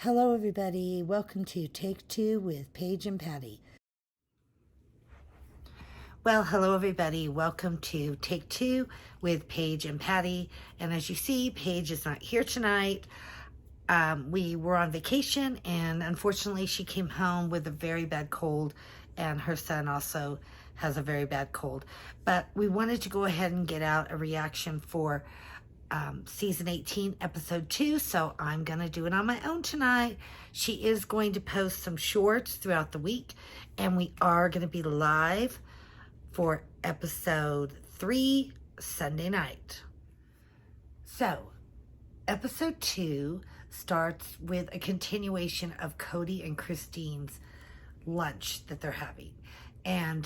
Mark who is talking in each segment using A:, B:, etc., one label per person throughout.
A: Hello, everybody. Welcome to Take Two with Paige and Patty. Well, hello, everybody. Welcome to Take Two with Paige and Patty. And as you see, Paige is not here tonight. We were on vacation, and unfortunately, she came home with a very bad cold, and her son also has a very bad cold. But we wanted to go ahead and get out a reaction for season 18 episode 2, so I'm gonna do it on my own tonight. She is going to post some shorts throughout the week, and we are going to be live for episode 3 Sunday night. So episode 2 starts with a continuation of Cody and Christine's lunch that they're having, and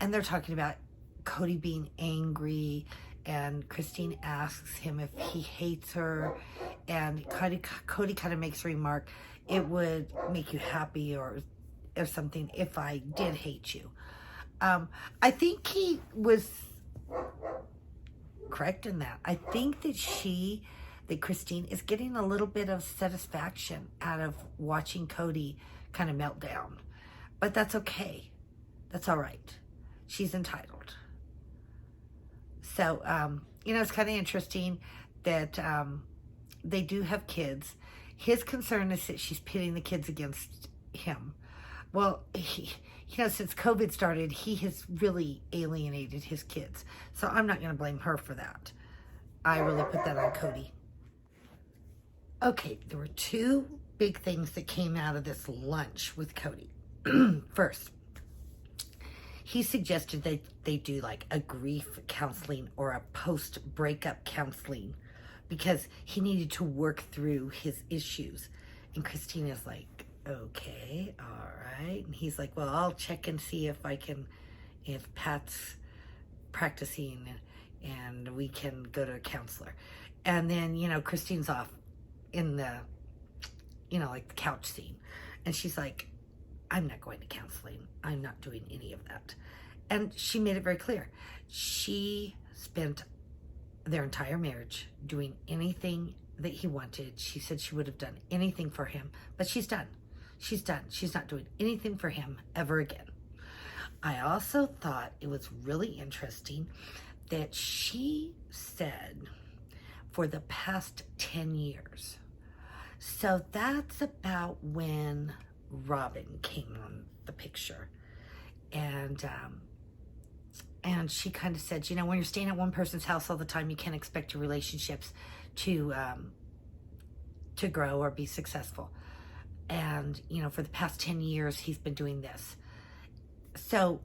A: they're talking about Cody being angry, and Christine asks him if he hates her, and Cody kind of makes a remark, it would make you happy or something if I did hate you. I think he was correct in that. I think that Christine is getting a little bit of satisfaction out of watching Cody kind of melt down. But that's okay. That's all right. She's entitled. So, it's kind of interesting that they do have kids. His concern is that she's pitting the kids against him. Well, since COVID started, he has really alienated his kids. So I'm not going to blame her for that. I really put that on Cody. Okay, there were 2 big things that came out of this lunch with Cody. First, he suggested that they do like a grief counseling or a post-breakup counseling because he needed to work through his issues. And Christine is like, okay, all right. And he's like, well, I'll check and see if Pat's practicing and we can go to a counselor. And then, Christine's off in the, like the couch scene. And she's like, I'm not going to counseling. I'm not doing any of that. And she made it very clear. She spent their entire marriage doing anything that he wanted. She said she would have done anything for him, but she's done. She's done. She's not doing anything for him ever again. I also thought it was really interesting that she said for the past 10 years. So that's about when Robyn came on the picture, and she kind of said, when you're staying at one person's house all the time, you can't expect your relationships to grow or be successful. And for the past 10 years, he's been doing this. So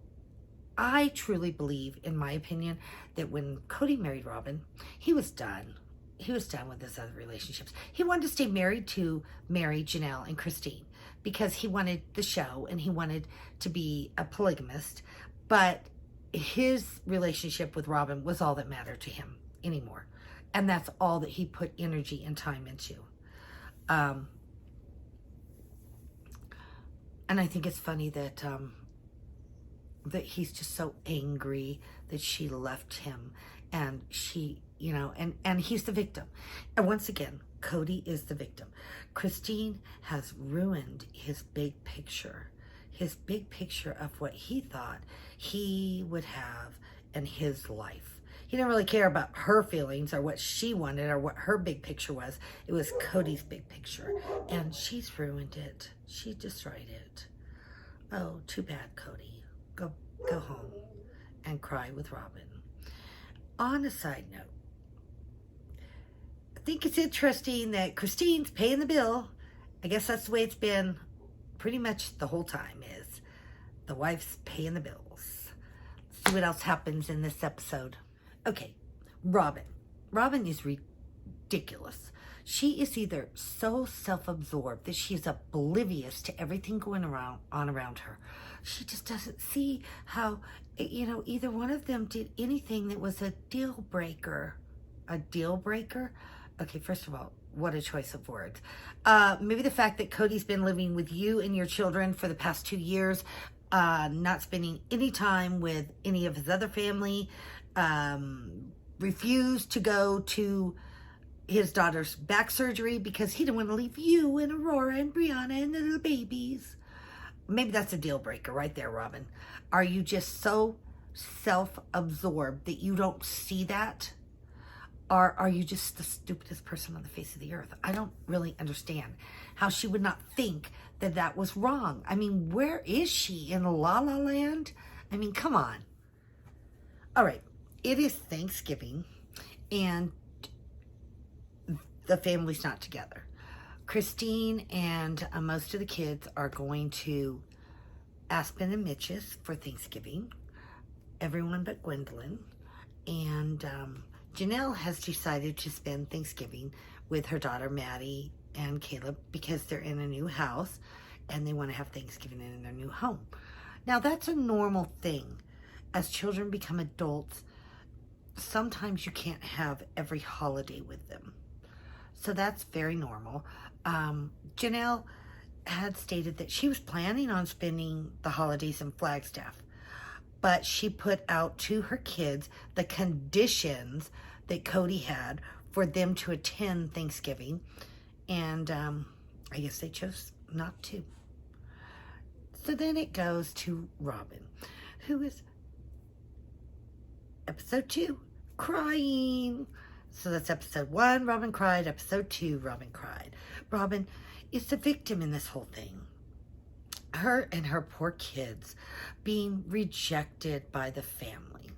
A: I truly believe, in my opinion, that when Cody married Robyn, he was done. He was done with his other relationships. He wanted to stay married to marry Janelle and Christine, because he wanted the show and he wanted to be a polygamist, but his relationship with Robyn was all that mattered to him anymore. And that's all that he put energy and time into. And I think it's funny that he's just so angry that she left him, and she, and he's the victim. And once again, Cody is the victim. Christine has ruined his big picture of what he thought he would have in his life. He didn't really care about her feelings or what she wanted or what her big picture was. It was Cody's big picture, and she's ruined it. She destroyed it. Oh, too bad, Cody. Go home and cry with Robyn. On a side note, I think it's interesting that Christine's paying the bill. I guess that's the way it's been pretty much the whole time, is the wife's paying the bills. Let's see what else happens in this episode. Okay, Robyn. Robyn is ridiculous. She is either so self-absorbed that she's oblivious to everything going on around her. She just doesn't see how, either one of them did anything that was a deal breaker. A deal breaker? Okay, first of all, what a choice of words. Maybe the fact that Cody's been living with you and your children for the past 2 years, not spending any time with any of his other family, refused to go to his daughter's back surgery because he didn't want to leave you and Aurora and Brianna and the little babies. Maybe that's a deal breaker right there, Robyn. Are you just so self-absorbed that you don't see that? Or are you just the stupidest person on the face of the earth? I don't really understand how she would not think that that was wrong. I mean, where is she? In La La Land? I mean, come on. All right, it is Thanksgiving, and the family's not together. Christine and most of the kids are going to Aspen and Mitch's for Thanksgiving. Everyone but Gwendolyn. And Janelle has decided to spend Thanksgiving with her daughter Maddie and Caleb because they're in a new house and they want to have Thanksgiving in their new home. Now, that's a normal thing. As children become adults, sometimes you can't have every holiday with them. So that's very normal. Janelle had stated that she was planning on spending the holidays in Flagstaff, but she put out to her kids the conditions that Cody had for them to attend Thanksgiving, and I guess they chose not to. So then it goes to Robyn, who is episode 2, crying. So that's episode 1, Robyn cried. Episode 2, Robyn cried. Robyn is the victim in this whole thing. Her and her poor kids being rejected by the family.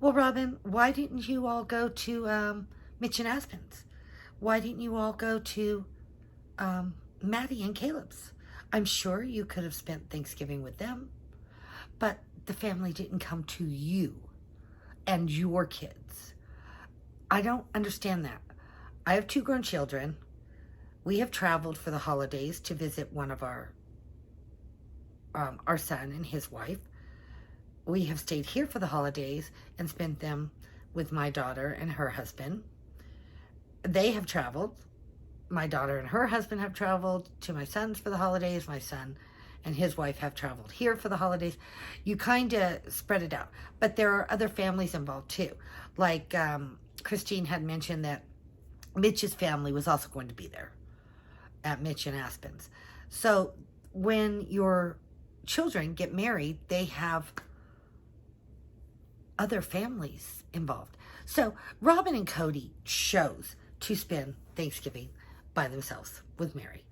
A: Well, Robyn, why didn't you all go to Mitch and Aspen's? Why didn't you all go to Maddie and Caleb's? I'm sure you could have spent Thanksgiving with them, but the family didn't come to you and your kids. I don't understand that. I have 2 grown children. We have traveled for the holidays to visit one of our son and his wife. We have stayed here for the holidays and spent them with my daughter and her husband. They have traveled. My daughter and her husband have traveled to my son's for the holidays. My son and his wife have traveled here for the holidays. You kind of spread it out. But there are other families involved too. Like Christine had mentioned that Mitch's family was also going to be there at Mitch and Aspen's. So when your children get married, they have other families involved. So Robyn and Cody chose to spend Thanksgiving by themselves with Mary.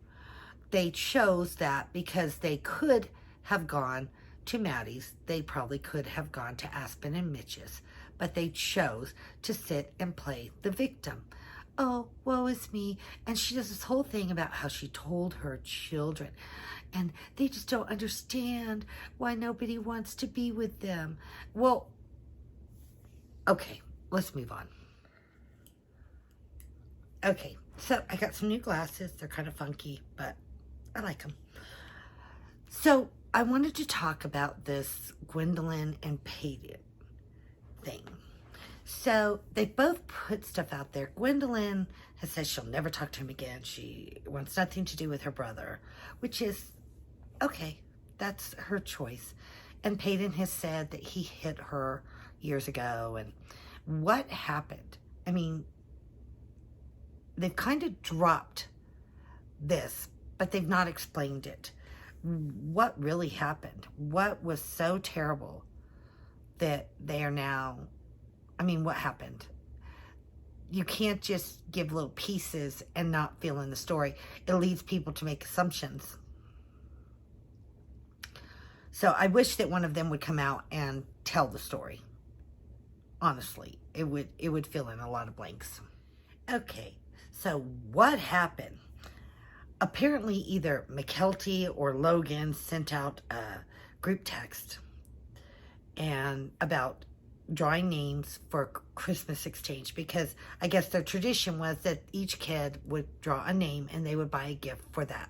A: They chose that because they could have gone to Maddie's. They probably could have gone to Aspen and Mitch's, but they chose to sit and play the victim. Oh, woe is me. And she does this whole thing about how she told her children, and they just don't understand why nobody wants to be with them. Well, okay, let's move on. Okay, so I got some new glasses. They're kind of funky, but I like them. So I wanted to talk about this Gwendolyn and Peyton thing. So they both put stuff out there. Gwendolyn has said she'll never talk to him again. She wants nothing to do with her brother, which is okay. That's her choice. And Peyton has said that he hit her years ago. And what happened? I mean, they've kind of dropped this, but they've not explained it. What really happened? What was so terrible that they are now... I mean, what happened? You can't just give little pieces and not fill in the story. It leads people to make assumptions. So I wish that one of them would come out and tell the story. Honestly, it would fill in a lot of blanks. Okay, so what happened? Apparently either McKelty or Logan sent out a group text and about drawing names for Christmas exchange, because I guess their tradition was that each kid would draw a name and they would buy a gift for that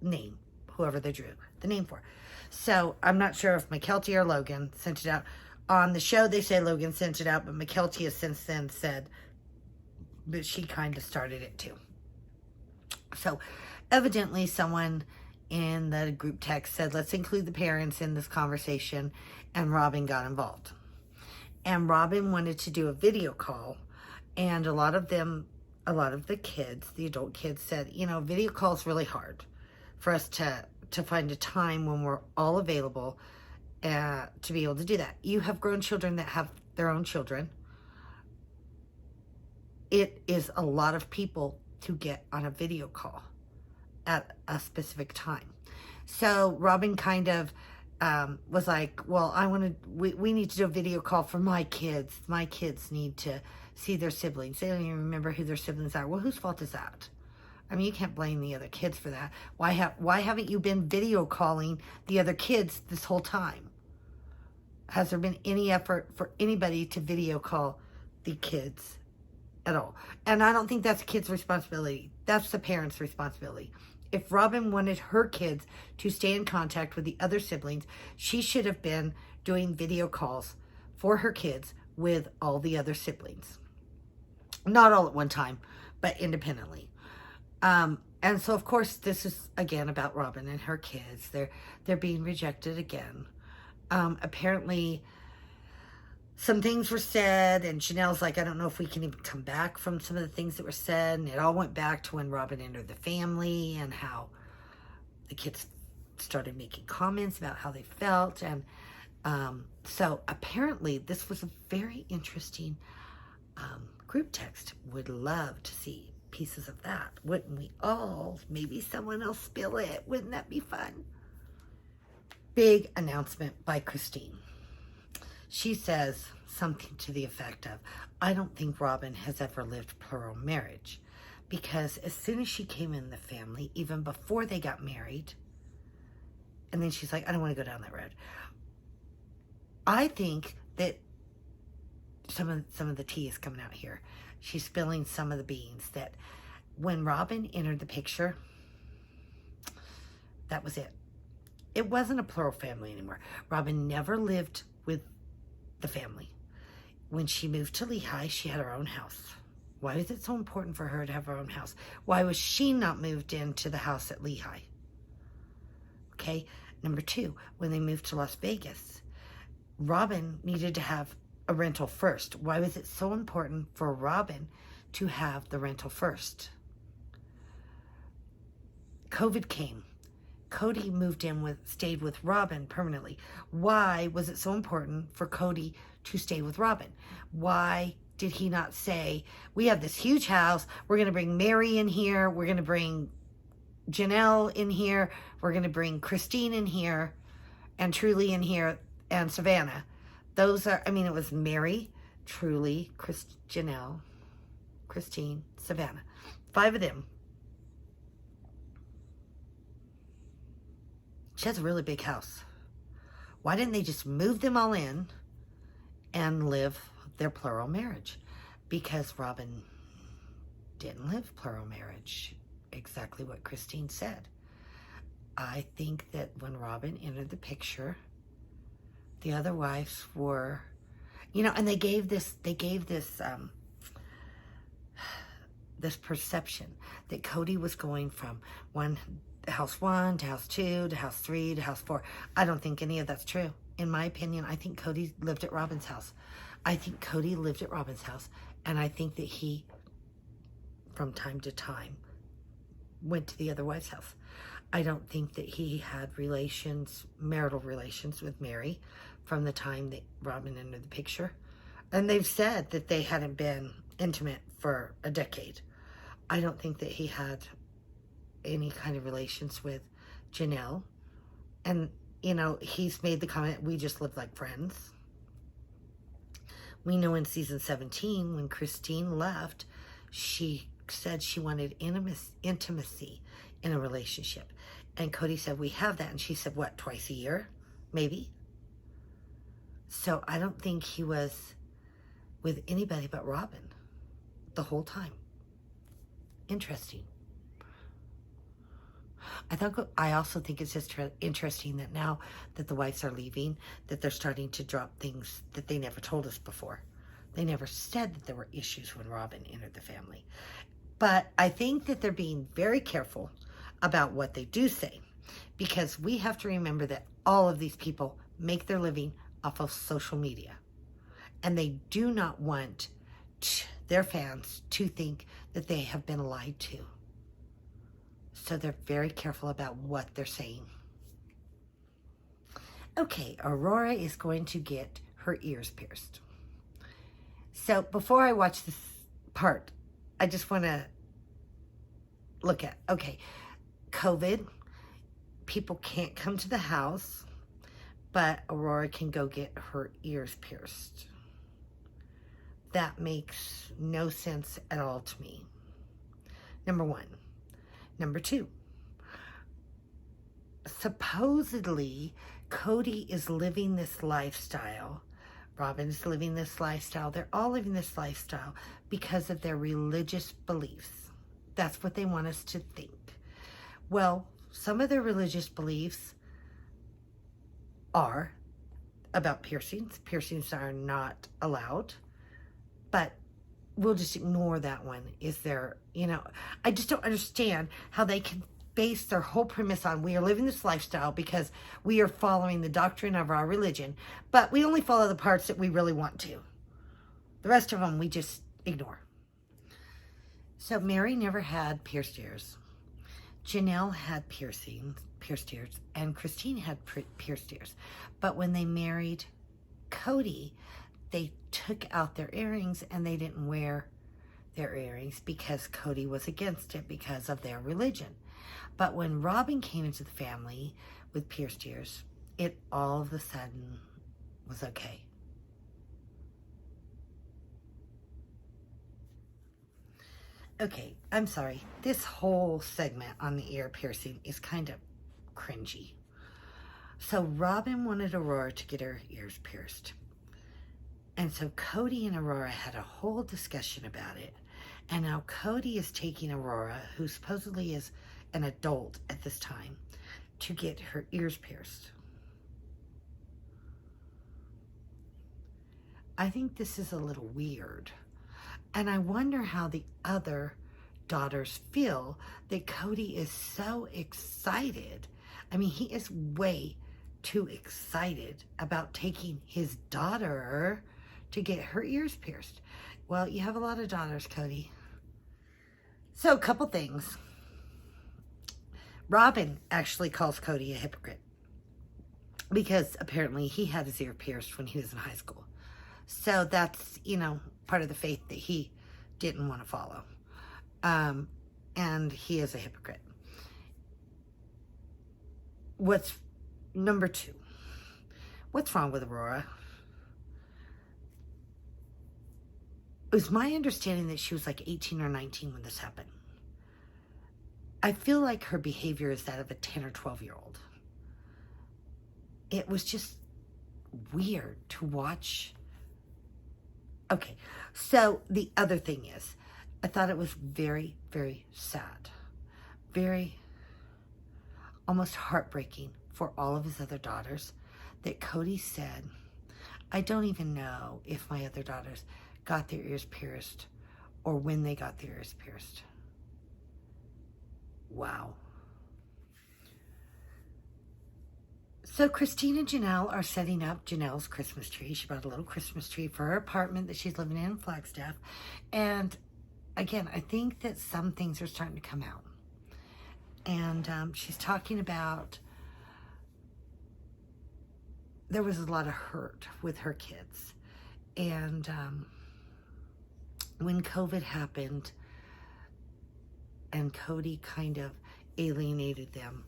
A: name, whoever they drew the name for. So I'm not sure if McKelty or Logan sent it out. On the show they say Logan sent it out, but McKelty has since then said that she kind of started it too. So evidently someone in the group text said, let's include the parents in this conversation, and Robyn got involved. And Robyn wanted to do a video call, and a lot of them a lot of the kids, the adult kids, said, video call is really hard for us to find a time when we're all available to be able to do that. You have grown children that have their own children. It is a lot of people to get on a video call at a specific time. So Robyn kind of was like, well, we need to do a video call for my kids. My kids need to see their siblings. They don't even remember who their siblings are. Well, whose fault is that? I mean, you can't blame the other kids for that. Why haven't you been video calling the other kids this whole time? Has there been any effort for anybody to video call the kids at all? And I don't think that's the kid's responsibility. That's the parents' responsibility. If Robyn wanted her kids to stay in contact with the other siblings, she should have been doing video calls for her kids with all the other siblings. Not all at one time, but independently. And so, of course, this is, again, about Robyn and her kids. They're being rejected again. Apparently, some things were said, and Janelle's like, I don't know if we can even come back from some of the things that were said. And it all went back to when Robyn entered the family and how the kids started making comments about how they felt. And so apparently this was a very interesting group text. Would love to see pieces of that. Wouldn't we all? Maybe someone else spill it. Wouldn't that be fun? Big announcement by Christine. She says something to the effect of, I don't think Robyn has ever lived plural marriage, because as soon as she came in the family, even before they got married, and then she's like, I don't want to go down that road. I think that some of the tea is coming out here. She's spilling some of the beans that when Robyn entered the picture, that was it. It wasn't a plural family anymore. Robyn never lived with the family. When she moved to Lehigh, she had her own house. Why is it so important for her to have her own house? Why was she not moved into the house at Lehigh? Okay. Number 2, when they moved to Las Vegas, Robyn needed to have a rental first. Why was it so important for Robyn to have the rental first? COVID came. Cody stayed with Robyn permanently. Why was it so important for Cody to stay with Robyn? Why did he not say, we have this huge house, we're going to bring Mary in here, we're going to bring Janelle in here, we're going to bring Christine in here, and Truly in here, and Savannah. It was Mary, Truly, Janelle, Christine, Savannah. 5 of them. She has a really big house. Why didn't they just move them all in and live their plural marriage? Because Robyn didn't live plural marriage. Exactly what Christine said. I think that when Robyn entered the picture, the other wives were, and they gave this perception that Cody was going from house 1 to house 2 to house 3 to house 4. I don't think any of that's true. In my opinion, I think Cody lived at Robyn's house. And I think that he, from time to time, went to the other wife's house. I don't think that he had marital relations with Mary from the time that Robyn entered the picture. And they've said that they hadn't been intimate for a decade. I don't think that he had any kind of relations with Janelle. And, he's made the comment, we just live like friends. We know in season 17, when Christine left, she said she wanted intimacy in a relationship. And Cody said, we have that. And she said, what, twice a year? Maybe. So I don't think he was with anybody but Robyn the whole time. Interesting. I also think it's just interesting that now that the wives are leaving, that they're starting to drop things that they never told us before. They never said that there were issues when Robyn entered the family. But I think that they're being very careful about what they do say, because we have to remember that all of these people make their living off of social media, and they do not want their fans to think that they have been lied to. So they're very careful about what they're saying. Okay, Aurora is going to get her ears pierced. So before I watch this part, I just want to look at, okay, COVID, people can't come to the house, but Aurora can go get her ears pierced. That makes no sense at all to me. Number one. Number two, supposedly Cody is living this lifestyle. Robyn's living this lifestyle. They're all living this lifestyle because of their religious beliefs. That's what they want us to think. Well, some of their religious beliefs are about piercings. Piercings are not allowed, but we'll just ignore that one. Is there, I just don't understand how they can base their whole premise on we are living this lifestyle because we are following the doctrine of our religion, but we only follow the parts that we really want to. The rest of them we just ignore. So Mary never had pierced ears. Janelle had pierced ears, and Christine had pierced ears. But when they married Cody, they took out their earrings and they didn't wear their earrings because Cody was against it because of their religion. But when Robyn came into the family with pierced ears, it all of a sudden was okay. Okay, I'm sorry. This whole segment on the ear piercing is kind of cringy. So Robyn wanted Aurora to get her ears pierced. And so Cody and Aurora had a whole discussion about it. And now Cody is taking Aurora, who supposedly is an adult at this time, to get her ears pierced. I think this is a little weird. And I wonder how the other daughters feel that Cody is so excited. I mean, he is way too excited about taking his daughter to get her ears pierced. Well, you have a lot of daughters, Cody. So, a couple things. Robyn actually calls Cody a hypocrite because apparently he had his ear pierced when he was in high school. So that's, part of the faith that he didn't want to follow. And he is a hypocrite. Number two? What's wrong with Aurora? It was my understanding that she was like 18 or 19 when this happened. I feel like her behavior is that of a 10 or 12-year-old. It was just weird to watch. Okay, so the other thing is, I thought it was very, very sad. Very, almost heartbreaking for all of his other daughters that Cody said, I don't even know if my other daughters got their ears pierced or when they got their ears pierced. Wow. So Christine and Janelle are setting up Janelle's Christmas tree. She bought a little Christmas tree for her apartment that she's living in Flagstaff. And again, I think that some things are starting to come out. And she's talking about there was a lot of hurt with her kids. And when COVID happened and Cody kind of alienated them,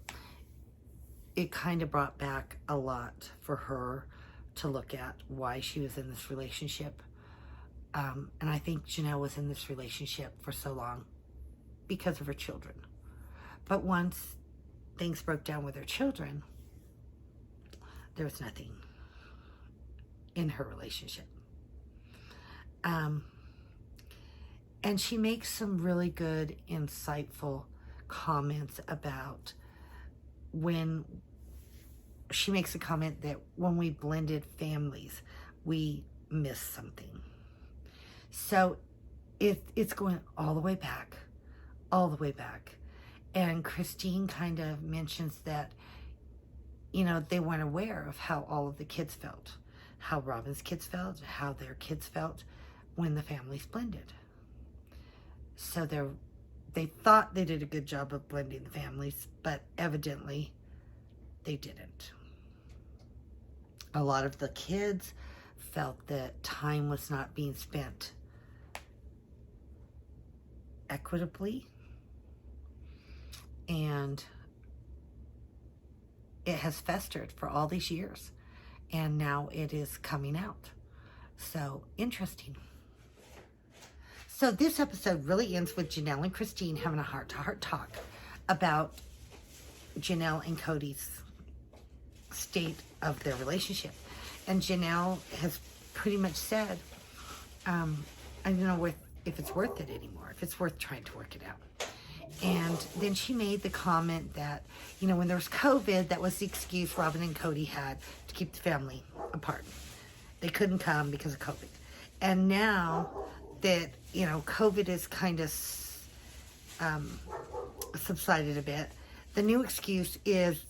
A: it kind of brought back a lot for her to look at why she was in this relationship. And I think Janelle was in this relationship for so long because of her children. But once things broke down with her children, there was nothing in her relationship. And she makes some really good, insightful comments about when she makes a comment that when we blended families, we missed something. So it's going all the way back. And Christine kind of mentions that, they weren't aware of how all of the kids felt, how Robyn's kids felt, how their kids felt when the families blended. So they thought they did a good job of blending the families, but evidently they didn't. A lot of the kids felt that time was not being spent equitably, and it has festered for all these years, and now it is coming out. So interesting. So this episode really ends with Janelle and Christine having a heart-to-heart talk about Janelle and Cody's state of their relationship. And Janelle has pretty much said, I don't know if it's worth it anymore, if it's worth trying to work it out. And then she made the comment that, when there was COVID, that was the excuse Robyn and Cody had to keep the family apart. They couldn't come because of COVID. And now that, COVID is kind of subsided a bit, the new excuse is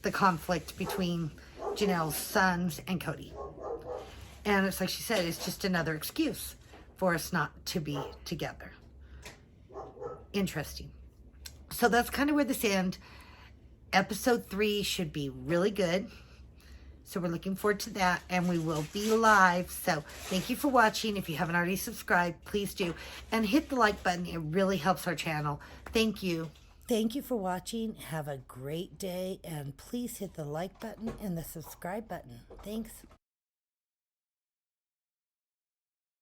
A: the conflict between Janelle's sons and Cody. And it's like she said, it's just another excuse for us not to be together. Interesting. So that's kind of where this ends. Episode 3 should be really good. So we're looking forward to that, and we will be live. So thank you for watching. If you haven't already subscribed, please do. And hit the like button. It really helps our channel. Thank you. Thank you for watching. Have a great day, and please hit the like button and the subscribe button. Thanks.